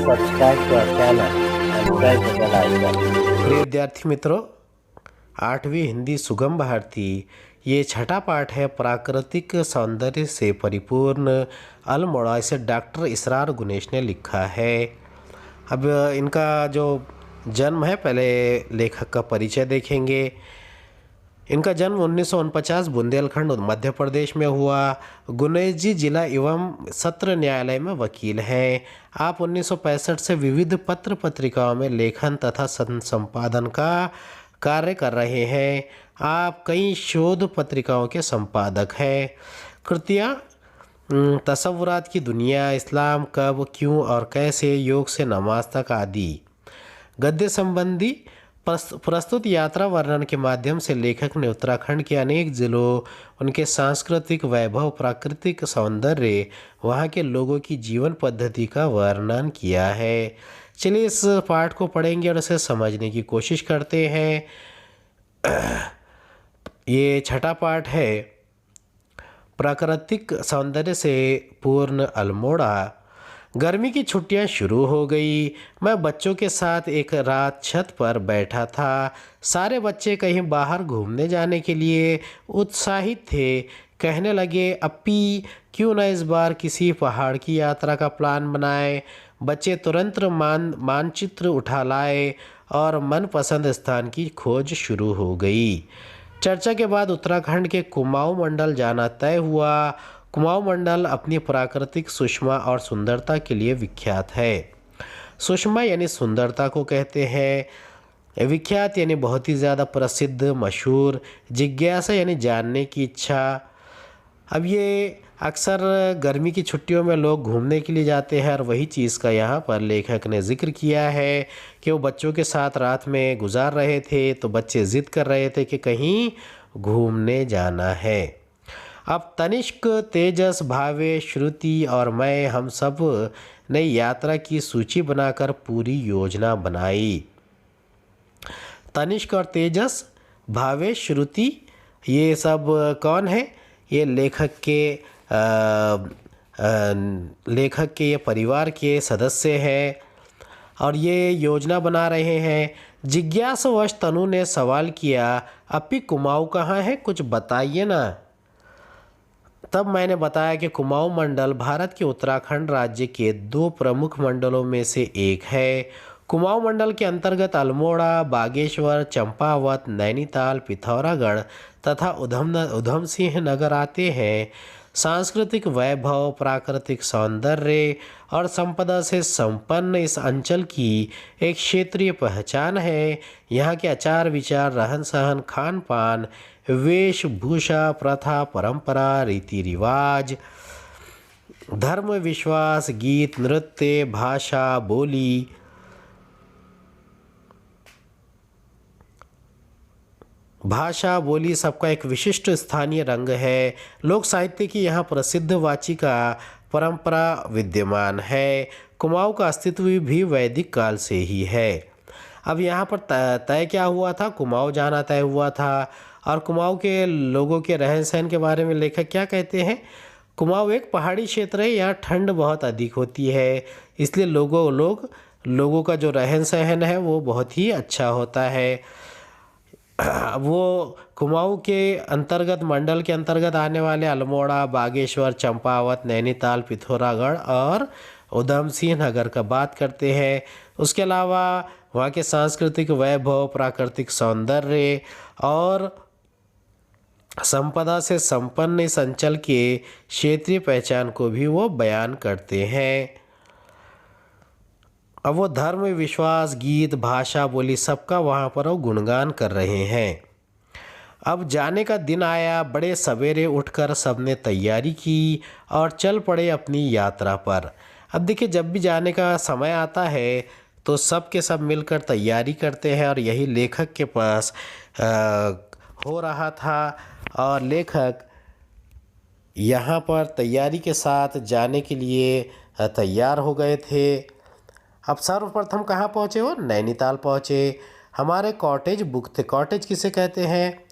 subscribe to our channel and press the bell icon. प्रिय विद्यार्थी मित्रों, 8वीं हिंदी सुगम भारती ये छठा पाठ है प्राकृतिक सौंदर्य से परिपूर्ण अल्मोड़ा। इसे डॉक्टर इसरार गुनेश ने लिखा है। अब इनका जो जन्म है, पहले लेखक का परिचय देखेंगे। इनका जन्म 1949 बुंदेलखंड मध्य प्रदेश में हुआ। गुनेश जी जिला एवं सत्र न्यायालय में वकील हैं। आप 1965 से विविध पत्र पत्रिकाओं में लेखन तथा संपादन का कार्य कर रहे हैं। आप कई शोध पत्रिकाओं के संपादक हैं। कृतियाँ तसव्वुरात की दुनिया, इस्लाम कब, क्यों और कैसे, योग से नमाज तक आदि। गद्य संबंधी प्रस्तुत यात्रा वर्णन के माध्यम से लेखक ने उत्तराखंड के अनेक जिलों, उनके सांस्कृतिक वैभव, प्राकृतिक सौंदर्य, वहाँ के लोगों की जीवन पद्धति का वर्णन किया है। चलिए इस पाठ को पढ़ेंगे और इसे समझने की कोशिश करते हैं। ये छठा पाठ है प्राकृतिक सौंदर्य से पूर्ण अल्मोड़ा। गर्मी की छुट्टियां शुरू हो गई। मैं बच्चों के साथ एक रात छत पर बैठा था। सारे बच्चे कहीं बाहर घूमने जाने के लिए उत्साहित थे। कहने लगे, अप्पी क्यों न इस बार किसी पहाड़ की यात्रा का प्लान बनाएं। बच्चे तुरंत मानचित्र उठा लाए और मनपसंद स्थान की खोज शुरू हो गई। चर्चा के बाद उत्तराखंड के कुमाऊं मंडल जाना तय हुआ। कुमाऊं मंडल अपनी प्राकृतिक सुषमा और सुंदरता के लिए विख्यात है। सुषमा यानी सुंदरता को कहते हैं। विख्यात यानी बहुत ही ज़्यादा प्रसिद्ध, मशहूर। जिज्ञासा यानी जानने की इच्छा। अब ये अक्सर गर्मी की छुट्टियों में लोग घूमने के लिए जाते हैं और वही चीज़ का यहाँ पर लेखक ने जिक्र किया है कि वो बच्चों के साथ रात में गुजार रहे थे, तो बच्चे ज़िद कर रहे थे कि कहीं घूमने जाना है। अब तनिष्क, तेजस, भावेश, श्रुति और मैं, हम सब ने यात्रा की सूची बनाकर पूरी योजना बनाई। तनिष्क और तेजस, भावेश, श्रुति, ये सब कौन है? ये लेखक के ये परिवार के सदस्य हैं और ये योजना बना रहे हैं। जिज्ञासावश तनु ने सवाल किया, अप्पी कुमाऊं कहाँ है, कुछ बताइए ना। तब मैंने बताया कि कुमाऊं मंडल भारत के उत्तराखंड राज्य के 2 प्रमुख मंडलों में से एक है। कुमाऊं मंडल के अंतर्गत अल्मोड़ा, बागेश्वर, चंपावत, नैनीताल, पिथौरागढ़ तथा उधम सिंह नगर आते हैं। सांस्कृतिक वैभव, प्राकृतिक सौंदर्य और संपदा से संपन्न इस अंचल की एक क्षेत्रीय पहचान है। यहाँ के आचार विचार, रहन सहन, खान पान, वेशभूषा, प्रथा, परंपरा, रीति रिवाज, धर्म, विश्वास, गीत, नृत्य, भाषा, बोली, सबका एक विशिष्ट स्थानीय रंग है। लोक साहित्य की यहाँ प्रसिद्ध वाचिका परंपरा विद्यमान है। कुमाऊं का अस्तित्व भी वैदिक काल से ही है। अब यहाँ पर तय क्या हुआ था? कुमाऊं जाना तय हुआ था। और कुमाऊं के लोगों के रहन सहन के बारे में लेखक क्या कहते हैं? कुमाऊं एक पहाड़ी क्षेत्र है, यहाँ ठंड बहुत अधिक होती है, इसलिए लोगों का जो रहन सहन है वो बहुत ही अच्छा होता है। वो कुमाऊं के अंतर्गत, मंडल के अंतर्गत आने वाले अल्मोड़ा, बागेश्वर, चंपावत, नैनीताल, पिथौरागढ़ और उधम सिंह नगर का बात करते हैं। उसके अलावा वहाँ के सांस्कृतिक वैभव, प्राकृतिक सौंदर्य और संपदा से संपन्न इस अंचल के क्षेत्रीय पहचान को भी वो बयान करते हैं। अब वो धर्म, विश्वास, गीत, भाषा, बोली, सबका वहाँ पर वो गुणगान कर रहे हैं। अब जाने का दिन आया। बड़े सवेरे उठकर सबने तैयारी की और चल पड़े अपनी यात्रा पर। अब देखिए, जब भी जाने का समय आता है तो सब के सब मिलकर तैयारी करते हैं और यही लेखक के पास हो रहा था। और लेखक यहाँ पर तैयारी के साथ जाने के लिए तैयार हो गए थे। अब सर्वप्रथम कहाँ पहुँचे? वो नैनीताल पहुँचे। हमारे कॉटेज बुक थे। कॉटेज किसे कहते हैं?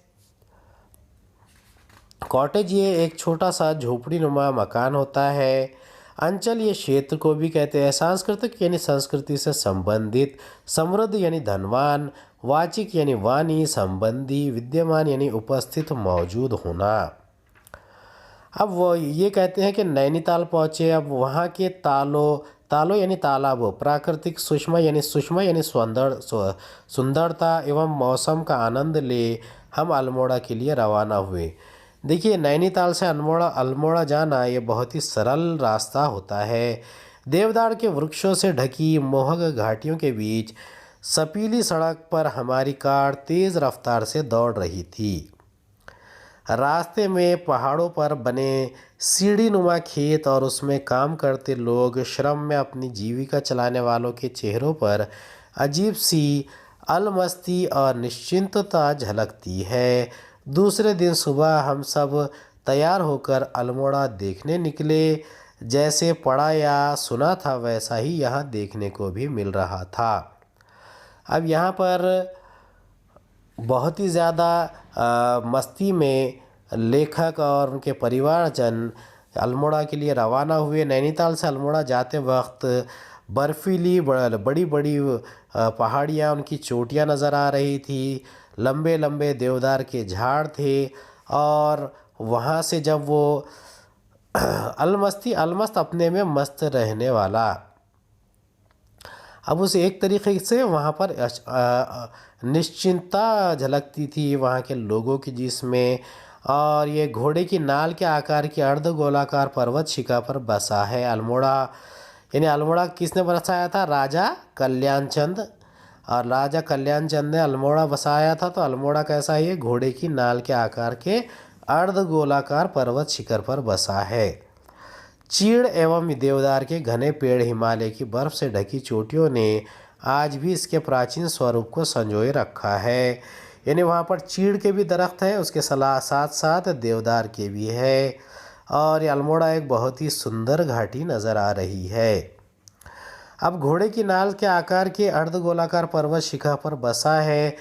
कॉटेज ये एक छोटा सा झोपड़ी नुमा मकान होता है अंचल ये क्षेत्र को भी कहते हैं। सांस्कृतिक यानी संस्कृति से संबंधित, समृद्ध यानी धनवान, वाचिक यानी वाणी संबंधी, विद्यमान यानी उपस्थित मौजूद होना। अब वो ये कहते हैं कि नैनीताल पहुँचे। अब वहाँ के तालो यानी तालाब, प्राकृतिक सुषमा यानी सुंदरता एवं मौसम का आनंद ले हम अल्मोड़ा के लिए रवाना हुए। देखिए, नैनीताल से अल्मोड़ा जाना ये बहुत ही सरल रास्ता होता है। देवदार के वृक्षों से ढकी मोहक घाटियों के बीच सपीली सड़क पर हमारी कार तेज़ रफ्तार से दौड़ रही थी। रास्ते में पहाड़ों पर बने सीढ़ी नुमा खेत और उसमें काम करते लोग, श्रम में अपनी जीविका चलाने वालों के चेहरों पर अजीब सी अलमस्ती और निश्चिंतता झलकती है। दूसरे दिन सुबह हम सब तैयार होकर अल्मोड़ा देखने निकले। जैसे पढ़ा या सुना था वैसा ही यहाँ देखने को भी मिल रहा था। अब यहाँ पर बहुत ही ज़्यादा मस्ती में लेखक और उनके परिवारजन अल्मोड़ा के लिए रवाना हुए। नैनीताल से अल्मोड़ा जाते वक्त बर्फीली बड़ी बड़ी पहाड़ियाँ, उनकी चोटियाँ नज़र आ रही थी। लंबे लंबे देवदार के झाड़ थे और वहाँ से जब वो अलमस्त अपने में मस्त रहने वाला। अब उसे एक तरीके से वहाँ पर निश्चिंतता झलकती थी वहाँ के लोगों की, जिसमें और ये घोड़े की नाल के आकार की अर्ध गोलाकार पर्वत शिखा पर बसा है अल्मोड़ा। यानी अल्मोड़ा किसने बसाया था? राजा कल्याणचंद। और राजा कल्याणचंद ने अल्मोड़ा बसाया था। तो अल्मोड़ा कैसा है? ये घोड़े की नाल के आकार के अर्ध गोलाकार पर्वत शिखर पर बसा है। चीड़ एवं देवदार के घने पेड़, हिमालय की बर्फ से ढकी चोटियों ने आज भी इसके प्राचीन स्वरूप को संजोए रखा है। यानी वहाँ पर चीड़ के भी दरख्त है, उसके साथ साथ देवदार के भी है। और ये अल्मोड़ा एक बहुत ही सुंदर घाटी नज़र आ रही है। अब घोड़े की नाल के आकार के अर्धगोलाकार पर्वत शिखा पर बसा है।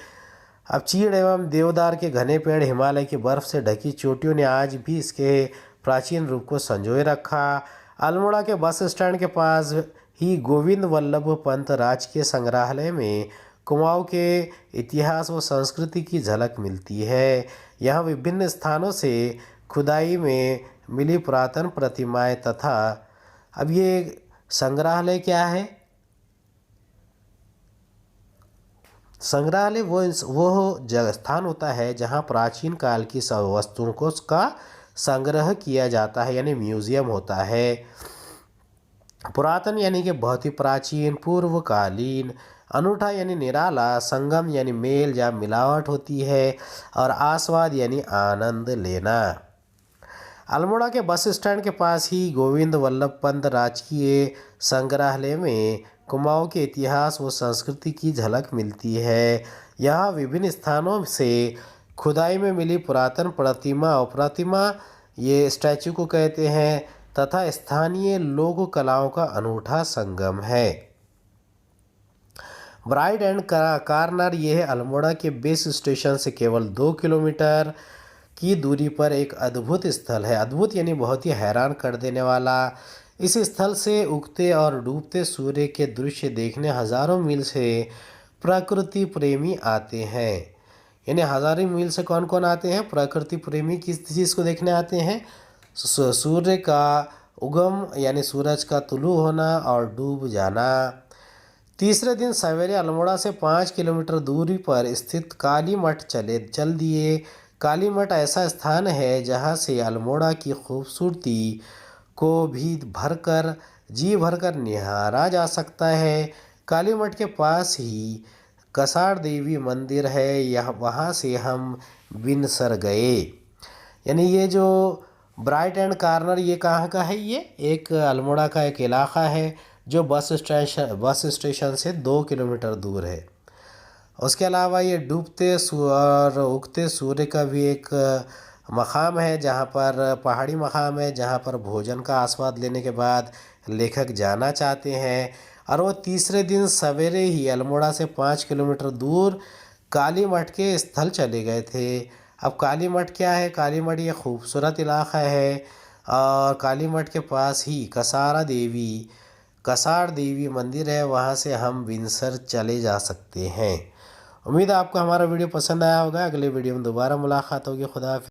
अब चीड़ एवं देवदार के घने पेड़, हिमालय की बर्फ़ से ढकी चोटियों ने आज भी इसके प्राचीन रूप को संजोए रखा। अल्मोड़ा के बस स्टैंड के पास ही गोविंद वल्लभ पंत राजकीय संग्रहालय में कुमाऊं के इतिहास व संस्कृति की झलक मिलती है। यहाँ विभिन्न स्थानों से खुदाई में मिली पुरातन प्रतिमाएं तथा अब ये संग्रहालय क्या है? संग्रहालय वो जगह स्थान होता है जहाँ प्राचीन काल की सब वस्तुओं को का संग्रह किया जाता है, यानी म्यूज़ियम होता है। पुरातन यानी कि बहुत ही प्राचीन, पूर्वकालीन, अनूठा यानी निराला, संगम यानी मेल या मिलावट होती है, और आस्वाद यानी आनंद लेना। अल्मोड़ा के बस स्टैंड के पास ही गोविंद वल्लभ पंत राजकीय संग्रहालय में कुमाऊं के इतिहास व संस्कृति की झलक मिलती है। यहाँ विभिन्न स्थानों से खुदाई में मिली पुरातन प्रतिमा ये स्टैचू को कहते हैं तथा स्थानीय लोक कलाओं का अनूठा संगम है। ब्राइड एंड कार्नर ये है अल्मोड़ा के बेस स्टेशन से केवल 2 किलोमीटर की दूरी पर एक अद्भुत स्थल है। अद्भुत यानी बहुत ही हैरान कर देने वाला। इस स्थल से उगते और डूबते सूर्य के दृश्य देखने हज़ारों मील से प्रकृति प्रेमी आते हैं। यानी हज़ारों मील से कौन कौन आते हैं? प्रकृति प्रेमी किस चीज़ को देखने आते हैं? सूर्य का उगम यानी सूरज का तुलू होना और डूब जाना। तीसरे दिन सवेरे अल्मोड़ा से 5 किलोमीटर दूरी पर स्थित काली मठ चल दिए। काली मठ ऐसा स्थान है जहाँ से अल्मोड़ा की खूबसूरती को भी जी भरकर निहारा जा सकता है। काली मठ के पास ही कसार देवी मंदिर है, यह वहाँ से हम बिनसर गए। यानी ये जो ब्राइट एंड कार्नर ये कहाँ का है? ये एक अल्मोड़ा का एक इलाका है जो बस स्टेशन से 2 किलोमीटर दूर है। उसके अलावा ये डूबते और उगते सूर्य का भी एक मकाम है, जहाँ पर पहाड़ी मकाम है, जहाँ पर भोजन का आस्वाद लेने के बाद लेखक जाना चाहते हैं। और वो तीसरे दिन सवेरे ही अल्मोड़ा से 5 किलोमीटर दूर काली मठ के स्थल चले गए थे। अब काली मठ क्या है? काली मठ ये खूबसूरत इलाका है और काली मठ के पास ही कसार देवी मंदिर है, वहाँ से हम विंसर चले जा सकते हैं। उम्मीद है आपको हमारा वीडियो पसंद आया होगा। अगले वीडियो में दोबारा मुलाकात होगी। खुदा हाफिज़।